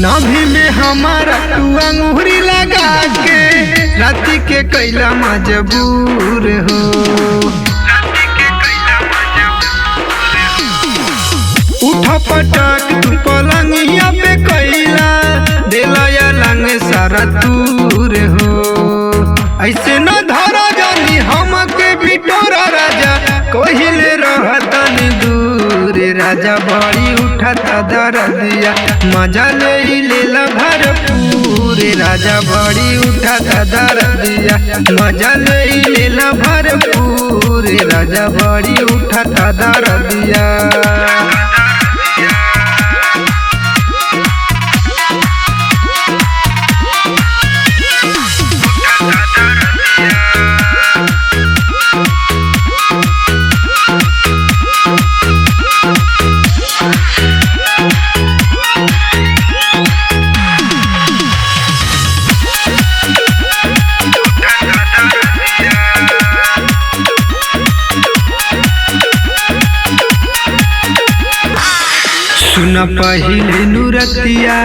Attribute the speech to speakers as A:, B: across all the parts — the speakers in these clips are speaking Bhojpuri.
A: नाभि में हमारा तू अंगूरी लगा के राती के कैला मजबूर हो। उठा पटक तू पलंगिया पे कैला दिला या लंग सारा दूर हो। ऐसे न धरा जानी हमके बिटोरा राजा कोहिले रहतन दूर। राजा बड़ी उठाता दरदिया मजा ले लेला भरपूर। राजा बड़ी उठाता दरदिया मजा ले लेला भरपूर। राजा बड़ी उठाता दरदिया सुन पहिले नुरतिया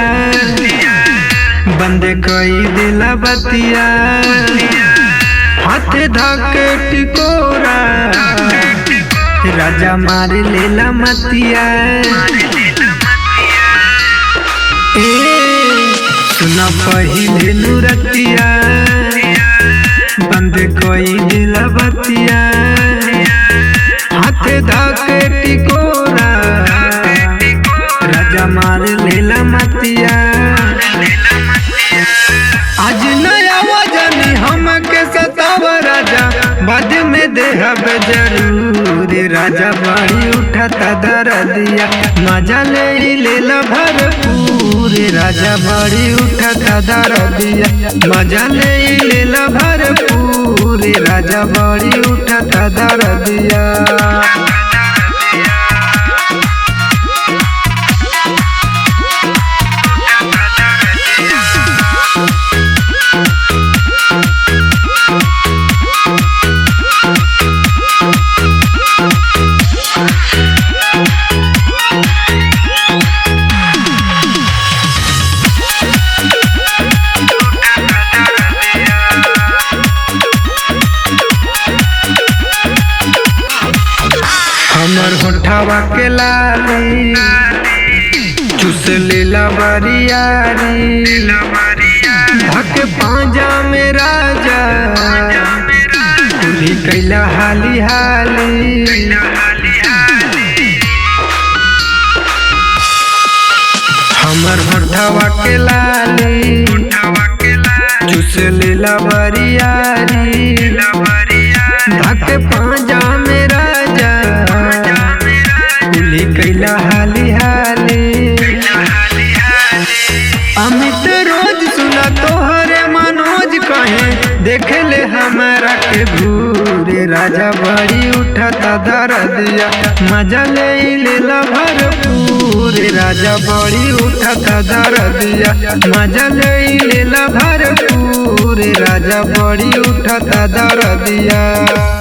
A: बंद कई दिला बतिया हाथ धके टिकोरा राजा मार लेला मतिया। सुन पहिले नुरतिया बंद कई दिला बतिया हाथ धके टिकोरा राजा मार लेला मतिया। आज नया वजनी हमके सताव राजा बाद में देहब जरूर। राजा बड़ी उठाता दरदिया मजा ले लेला भरपूर। राजा बड़ी उठाता दरदिया मजा ले लेला भरपूर। राजा बड़ी उठाता दरदिया हमर होठवा के लाली चुस लेला बरियारी धक पांजा में राजा कुली कैला हाली हाली। हमर होठवा के लाली चुस लेला बरियारी धक पांजा में राजा कैला हाली हाली। अमित रोज सुना तोहरे मनोज कहे देखे ले हमारा के भूरे। राजा बड़ी उठाता दरदिया मजा ले लेला भरपूर। राजा बड़ी उठाता दरदिया मजा ले लेला भरपूर। राजा बड़ी उठाता दरदिया।